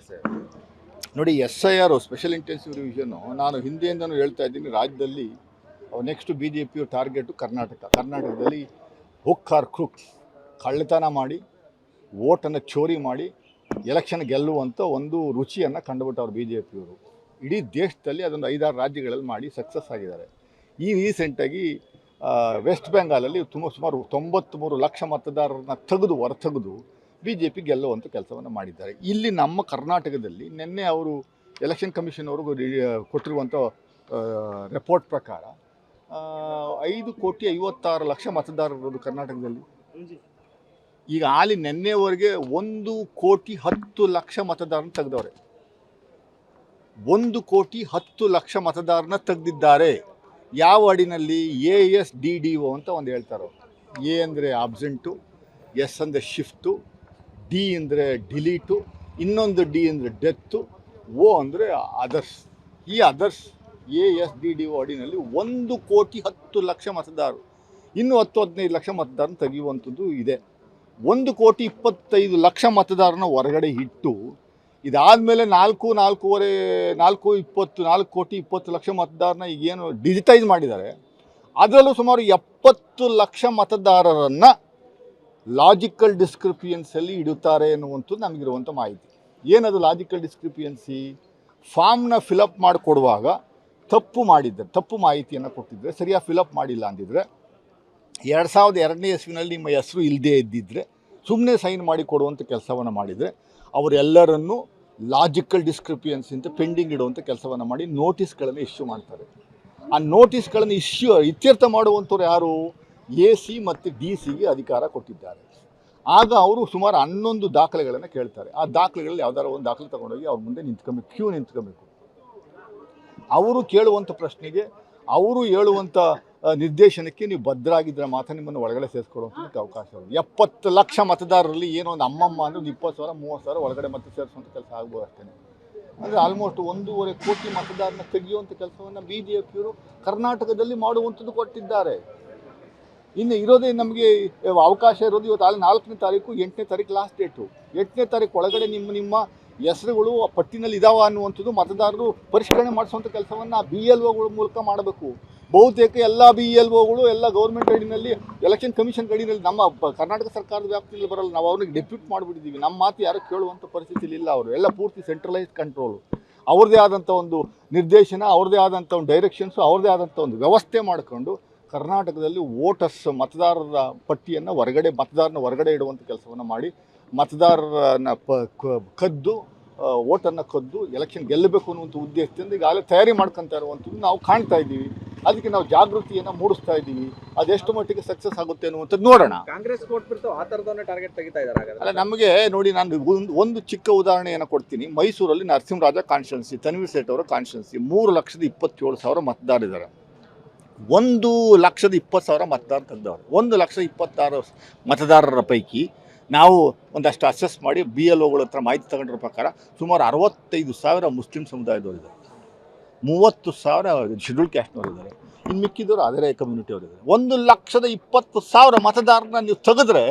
ಸಮಸ್ಯೆ? ನೋಡಿ, SIR special intensive ರಿವಿಷನ್ನು ನಾನು ಹಿಂದೆಯಿಂದನೂ ಹೇಳ್ತಾ ಇದ್ದೀನಿ. ರಾಜ್ಯದಲ್ಲಿ ನೆಕ್ಸ್ಟ್ BJP ಟಾರ್ಗೆಟು ಕರ್ನಾಟಕದಲ್ಲಿ ಹುಕ್ ಆರ್ ಕ್ರೂಕ್ಸ್, ಕಳ್ಳತನ ಮಾಡಿ ಓಟನ್ನು ಚೋರಿ ಮಾಡಿ ಎಲೆಕ್ಷನ್ ಗೆಲ್ಲುವಂಥ ಒಂದು ರುಚಿಯನ್ನು ಕಂಡುಬಿಟ್ಟವ್ರು BJPಯವರು. ಇಡೀ ದೇಶದಲ್ಲಿ ಅದೊಂದು 5-6 ರಾಜ್ಯಗಳಲ್ಲಿ ಮಾಡಿ ಸಕ್ಸಸ್ ಆಗಿದ್ದಾರೆ. ಈ ರೀಸೆಂಟಾಗಿ ವೆಸ್ಟ್ ಬೆಂಗಾಲಲ್ಲಿ ಸುಮಾರು 93 ಲಕ್ಷ ಮತದಾರರನ್ನ ಹೊರತೆಗೆದು BJP ಗೆಲ್ಲುವಂಥ ಕೆಲಸವನ್ನು ಮಾಡಿದ್ದಾರೆ. ಇಲ್ಲಿ ನಮ್ಮ ಕರ್ನಾಟಕದಲ್ಲಿ ನಿನ್ನೆ ಅವರು ಎಲೆಕ್ಷನ್ ಕಮಿಷನ್ ಅವ್ರಿಗೂ ಕೊಟ್ಟಿರುವಂಥ ರಿಪೋರ್ಟ್ ಪ್ರಕಾರ 5,56,00,000 ಮತದಾರರು ಕರ್ನಾಟಕದಲ್ಲಿ. ಈಗ ಹಾಲಿ ನಿನ್ನೆವರೆಗೆ 1,10,00,000 ಮತದಾರನ ತೆಗೆದವ್ರೆ. 1,10,00,000 ಮತದಾರನ ತೆಗೆದಿದ್ದಾರೆ. ಯಾವ ಅಡಿನಲ್ಲಿ? ASDDO ಅಂತ ಒಂದು ಹೇಳ್ತಾರೆ. A ಅಂದರೆ ಆಬ್ಸೆಂಟು, S ಅಂದರೆ ಶಿಫ್ಟು, D ಅಂದರೆ ಡಿಲೀಟು, ಇನ್ನೊಂದು D ಅಂದರೆ ಡೆತ್ತು, O ಅಂದರೆ ಅದರ್ಸ್. ಈ ಅದರ್ಸ್ ASDDO ಅಡಿನಲ್ಲಿ 1,10,00,000 ಮತದಾರರು, ಇನ್ನೂ 10-15 ಲಕ್ಷ ಮತದಾರನ ತೆಗೆಯುವಂಥದ್ದು ಇದೆ. 1,25,00,000 ಮತದಾರನ ಹೊರಗಡೆ ಇಟ್ಟು ಇದಾದಮೇಲೆ 4,20,00,000 ಮತದಾರನ ಈಗೇನು ಡಿಜಿಟೈಸ್ ಮಾಡಿದ್ದಾರೆ, ಅದರಲ್ಲೂ ಸುಮಾರು 70 ಲಕ್ಷ ಮತದಾರರನ್ನು ಲಾಜಿಕಲ್ ಡಿಸ್ಕ್ರಿಪಿಯನ್ಸಿಯಲ್ಲಿ ಇಡುತ್ತಾರೆ ಎನ್ನುವಂಥದ್ದು ನಮಗಿರುವಂಥ ಮಾಹಿತಿ. ಏನದು ಲಾಜಿಕಲ್ ಡಿಸ್ಕ್ರಿಪಿಯನ್ಸಿ? ಫಾರ್ಮ್ನ ಫಿಲಪ್ ಮಾಡಿಕೊಡುವಾಗ ತಪ್ಪು ಮಾಹಿತಿಯನ್ನು ಕೊಟ್ಟಿದ್ದರೆ, ಸರಿಯಾಗಿ ಫಿಲಪ್ ಮಾಡಿಲ್ಲ ಅಂದಿದ್ರೆ, 2002ನೇ ಇಸ್ವಿನಲ್ಲಿ ನಿಮ್ಮ ಹೆಸರು ಇಲ್ಲದೇ ಇದ್ದಿದ್ದರೆ ಸುಮ್ಮನೆ ಸೈನ್ ಮಾಡಿ ಕೊಡುವಂಥ ಕೆಲಸವನ್ನು ಮಾಡಿದರೆ ಅವರೆಲ್ಲರನ್ನೂ ಲಾಜಿಕಲ್ ಡಿಸ್ಕ್ರಿಪಿಯನ್ಸಿ ಅಂತ ಪೆಂಡಿಂಗ್ ಇಡುವಂಥ ಕೆಲಸವನ್ನು ಮಾಡಿ ನೋಟಿಸ್ಗಳನ್ನು ಇಶ್ಯೂ ಮಾಡ್ತಾರೆ. ಆ ನೋಟಿಸ್ಗಳನ್ನು ಇತ್ಯರ್ಥ ಮಾಡುವಂಥವ್ರು ಯಾರು? AC ಮತ್ತು DCಗೆ ಅಧಿಕಾರ ಕೊಟ್ಟಿದ್ದಾರೆ. ಆಗ ಅವರು ಸುಮಾರು 11 ದಾಖಲೆಗಳನ್ನು ಕೇಳ್ತಾರೆ. ಆ ದಾಖಲೆಗಳಲ್ಲಿ ಯಾವ್ದಾರು ಒಂದು ದಾಖಲೆ ತೊಗೊಂಡೋಗಿ ಅವ್ರ ಮುಂದೆ ನಿಂತ್ಕೊಬೇಕು. ಅವರು ಕೇಳುವಂಥ ಪ್ರಶ್ನೆಗೆ, ಅವರು ಹೇಳುವಂಥ ನಿರ್ದೇಶನಕ್ಕೆ ನೀವು ಬದ್ಧರಾಗಿದ್ದರೆ ಮಾತ್ರ ನಿಮ್ಮನ್ನು ಒಳಗಡೆ ಸೇರಿಸ್ಕೊಡುವಂಥದ್ದಕ್ಕೆ ಅವಕಾಶ ಇದೆ. 70 ಲಕ್ಷ ಮತದಾರರಲ್ಲಿ ಏನೋ ಒಂದು ಅಮ್ಮಮ್ಮ ಅಂದರೆ 20,000-30,000 ಒಳಗಡೆ ಮತ್ತೆ ಸೇರಿಸುವಂಥ ಕೆಲಸ ಆಗ್ಬೋದು ಅಷ್ಟೇ. ಅಂದರೆ ಆಲ್ಮೋಸ್ಟ್ 1.5 ಕೋಟಿ ಮತದಾರನ ತೆಗೆಯುವಂಥ ಕೆಲಸವನ್ನು BJPಯವರು ಕರ್ನಾಟಕದಲ್ಲಿ ಮಾಡುವಂಥದ್ದು ಕೊಟ್ಟಿದ್ದಾರೆ. ಇನ್ನು ಇರೋದೇ ನಮಗೆ ಅವಕಾಶ ಇರೋದು ಇವತ್ತು 4ನೇ ತಾರೀಕು, 8ನೇ ತಾರೀಕು ಲಾಸ್ಟ್ ಡೇಟು. 8ನೇ ತಾರೀಕು ಒಳಗಡೆ ನಿಮ್ಮ ಹೆಸರುಗಳು ಆ ಪಟ್ಟಿನಲ್ಲಿ ಇದಾವ ಅನ್ನುವಂಥದ್ದು ಮತದಾರರು ಪರಿಷ್ಕರಣೆ ಮಾಡಿಸುವಂಥ ಕೆಲಸವನ್ನು BLOಗಳ ಮೂಲಕ ಮಾಡಬೇಕು. ಬಹುತೇಕ ಎಲ್ಲ BLOಗಳು ಎಲ್ಲ ಗೌರ್ಮೆಂಟ್ ಅಡಿನಲ್ಲಿ, ಎಲೆಕ್ಷನ್ ಕಮಿಷನ್ ಅಡಿನಲ್ಲಿ ನಮ್ಮ ಕರ್ನಾಟಕ ಸರ್ಕಾರದ ವ್ಯಾಪ್ತಿಯಲ್ಲಿ ಬರಲ್ಲ. ನಾವು ಅವ್ರಿಗೆ ಡೆಪ್ಯೂಟ್ ಮಾಡಿಬಿಟ್ಟಿದ್ದೀವಿ. ನಮ್ಮ ಮಾತು ಯಾರು ಕೇಳುವಂಥ ಪರಿಸ್ಥಿತಿಯಲ್ಲಿ ಇಲ್ಲ. ಅವರು ಎಲ್ಲ ಪೂರ್ತಿ ಸೆಂಟ್ರಲೈಸ್ಡ್ ಕಂಟ್ರೋಲು, ಅವ್ರದ್ದೇ ಆದಂಥ ಒಂದು ನಿರ್ದೇಶನ, ಅವ್ರದ್ದೇ ಆದಂಥ ಒಂದು ಡೈರೆಕ್ಷನ್ಸು, ಅವ್ರದ್ದೇ ಆದಂಥ ಒಂದು ವ್ಯವಸ್ಥೆ ಮಾಡಿಕೊಂಡು ಕರ್ನಾಟಕದಲ್ಲಿ ಮತದಾರರ ಪಟ್ಟಿಯನ್ನು ಮತದಾರನ ಹೊರಗಡೆ ಇಡುವಂಥ ಕೆಲಸವನ್ನು ಮಾಡಿ ಮತದಾರರನ್ನ ಕದ್ದು ಓಟನ್ನು ಕದ್ದು ಎಲೆಕ್ಷನ್ ಗೆಲ್ಲಬೇಕು ಅನ್ನುವಂಥ ಉದ್ದೇಶದಿಂದ ಈಗಾಗಲೇ ತಯಾರಿ ಮಾಡ್ಕೊತಾ ಇರುವಂಥದ್ದು ನಾವು ಕಾಣ್ತಾ ಇದ್ದೀವಿ. ಅದಕ್ಕೆ ನಾವು ಜಾಗೃತಿಯನ್ನು ಮೂಡಿಸ್ತಾ ಇದ್ದೀವಿ. ಅದೆಷ್ಟು ಮಟ್ಟಿಗೆ ಸಕ್ಸಸ್ ಆಗುತ್ತೆ ಅನ್ನುವಂಥದ್ದು ನೋಡೋಣ. ಕಾಂಗ್ರೆಸ್ ಕೊಟ್ಬಿಟ್ಟು ಆ ಥರದವನ್ನೇ ಟಾರ್ಗೆಟ್ ತೆಗಿತಾ ಇದ್ದಾರೆ. ಅಲ್ಲ, ನಮಗೆ ನೋಡಿ, ನಾನು ಒಂದು ಚಿಕ್ಕ ಉದಾಹರಣೆಯನ್ನು ಕೊಡ್ತೀನಿ. ಮೈಸೂರಲ್ಲಿ ನರಸಿಂಹರಾಜ ಕಾನ್ಸ್ಟಿಟ್ಯೂನ್ಸಿ, ತನ್ವೀರ್ ಸೇಠ್ ಅವರ ಕಾನ್ಸ್ಟಿಟ್ಯೂನ್ಸಿ, 3,27,000 ಮತದಾರರಿದ್ದಾರೆ. 1,20,000 ಮತದಾರ ತೆಗೆದವರು. 1,26,000 ಮತದಾರರ ಪೈಕಿ ನಾವು ಒಂದಷ್ಟು ಅಸೆಸ್ ಮಾಡಿ BLOಗಳ ಹತ್ರ ಮಾಹಿತಿ ತಗೊಂಡಿರೋ ಪ್ರಕಾರ ಸುಮಾರು 65,000 ಮುಸ್ಲಿಂ ಸಮುದಾಯದವರಿದ್ದಾರೆ, 30,000 ಶೆಡ್ಯೂಲ್ ಕ್ಯಾಸ್ಟ್ನವರಿದ್ದಾರೆ, ಇನ್ನು ಮಿಕ್ಕಿದವರು ಅದರೇ ಕಮ್ಯುನಿಟಿಯವರಿದ್ದಾರೆ. 1,20,000 ಮತದಾರರನ್ನ ನೀವು ತೆಗೆದ್ರೆ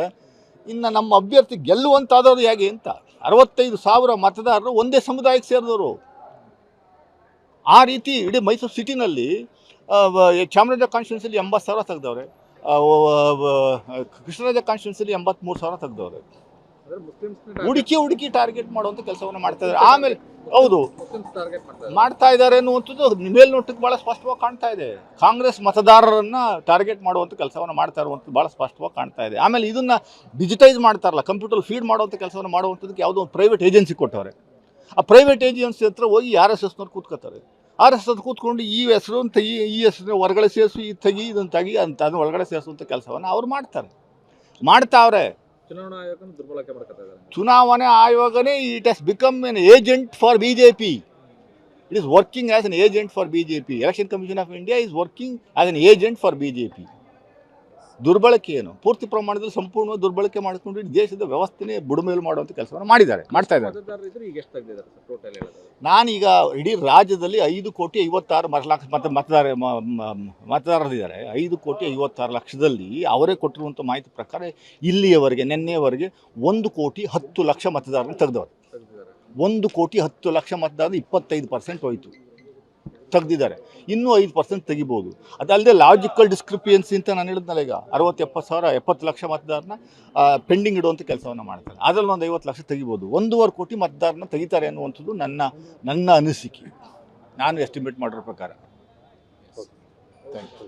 ಇನ್ನು ನಮ್ಮ ಅಭ್ಯರ್ಥಿ ಗೆಲ್ಲುವಂತಾದವರು ಹೇಗೆ ಅಂತ. 65,000 ಮತದಾರರು ಒಂದೇ ಸಮುದಾಯಕ್ಕೆ ಸೇರಿದವರು. ಆ ರೀತಿ ಇಡೀ ಮೈಸೂರು ಸಿಟಿನಲ್ಲಿ ಚಾಮರಾಜ ಕಾನ್ಸ್ಟಿಟ್ಯೂನ್ಸಿಲಿ 80,000 ತೆಗೆದವ್ರೆ, ಕೃಷ್ಣರಾಜ ಕಾನ್ಸ್ಟಿಟ್ಯೂನ್ಸಿಲಿ 83,000 ತೆಗೆದವ್ರೆ. ಹುಡುಕಿ ಟಾರ್ಗೆಟ್ ಮಾಡುವಂಥ ಕೆಲಸವನ್ನು ಮಾಡ್ತಾ ಇದ್ದಾರೆ. ಆಮೇಲೆ ಹೌದು ಮಾಡ್ತಾ ಇದ್ದಾರೆ ಅನ್ನುವಂಥದ್ದು ಮೇಲ್ನೋಟಕ್ಕೆ ಭಾಳ ಸ್ಪಷ್ಟವಾಗಿ ಕಾಣ್ತಾ ಇದೆ. ಕಾಂಗ್ರೆಸ್ ಮತದಾರರನ್ನು ಟಾರ್ಗೆಟ್ ಮಾಡುವಂಥ ಕೆಲಸವನ್ನು ಮಾಡ್ತಾ ಇರುವಂಥದ್ದು ಭಾಳ ಸ್ಪಷ್ಟವಾಗಿ ಕಾಣ್ತಾ ಇದೆ. ಆಮೇಲೆ ಇದನ್ನು ಡಿಜಿಟೈಸ್ ಮಾಡ್ತಾರಲ್ಲ, ಕಂಪ್ಯೂಟರ್ ಫೀಡ್ ಮಾಡುವಂಥ ಕೆಲಸವನ್ನು ಮಾಡುವಂಥದ್ದಕ್ಕೆ ಯಾವುದೋ ಒಂದು ಪ್ರೈವೇಟ್ ಏಜೆನ್ಸಿ ಕೊಟ್ಟವ್ರೆ. ಆ ಪ್ರೈವೇಟ್ ಏಜೆನ್ಸಿ ಹತ್ರ ಹೋಗಿ RSSನವ್ರು ಕೂತ್ಕೋತಾರೆ. RSS ಕೂತ್ಕೊಂಡು ಈ ಹೆಸರು ಅಂತ ಈ ಹೆಸರು ಹೊರಗಡೆ ಸೇರಿಸು, ಇದನ್ನು ತೆಗಿ ಅಂತ ಅದನ್ನು ಒಳಗಡೆ ಸೇರಿಸುವಂಥ ಕೆಲಸವನ್ನು ಅವ್ರು ಮಾಡ್ತಾವ್ರೆ. ಚುನಾವಣೆ ಆಯೋಗನೇ it has become an agent for BJP. It is working as an agent for BJP. Election commission of India is working as an agent for BJP. ದುರ್ಬಳಕೆ ಏನು? ಪೂರ್ತಿ ಪ್ರಮಾಣದಲ್ಲಿ ಸಂಪೂರ್ಣ ದುರ್ಬಳಕೆ ಮಾಡಿಕೊಂಡು ದೇಶದ ವ್ಯವಸ್ಥೆನೇ ಬುಡಮೇಲು ಮಾಡುವಂಥ ಕೆಲಸವನ್ನು ಮಾಡ್ತಾ ಇದ್ದಾರೆ. ನಾನೀಗ ಇಡೀ ರಾಜ್ಯದಲ್ಲಿ 5,56,00,000 ಮತದಾರರಿದ್ದಾರೆ. 5,56,00,000 ಅವರೇ ಕೊಟ್ಟಿರುವಂಥ ಮಾಹಿತಿ ಪ್ರಕಾರ ಇಲ್ಲಿಯವರೆಗೆ ನಿನ್ನೆಯವರೆಗೆ 1,10,00,000 ಮತದಾರರನ್ನು ತೆಗೆದವರು. 1,10,00,000 ಮತದಾರರು 25% ಹೋಯಿತು, ತೆಗೆದಿದ್ದಾರೆ. ಇನ್ನೂ 5% ತೆಗಿಬೋದು. ಅದಲ್ಲದೆ ಲಾಜಿಕಲ್ ಡಿಸ್ಕ್ರಿಪಿಯನ್ಸಿ ಅಂತ ನಾನು ಹೇಳಿದ್ನಲ್ಲ, ಈಗ 60-70 ಸಾವಿರ 70 ಲಕ್ಷ ಮತದಾರನ ಪೆಂಡಿಂಗ್ ಇಡುವಂಥ ಕೆಲಸವನ್ನು ಮಾಡ್ತಾರೆ. ಅದರಲ್ಲಿ ಒಂದು 50 ಲಕ್ಷ ತೆಗಿಬೋದು. 1.5 ಕೋಟಿ ಮತದಾರನ ತೆಗಿತಾರೆ ಅನ್ನುವಂಥದ್ದು ನನ್ನ ಅನಿಸಿಕೆ, ನಾನು ಎಸ್ಟಿಮೇಟ್ ಮಾಡಿರೋ ಪ್ರಕಾರ. Thank you.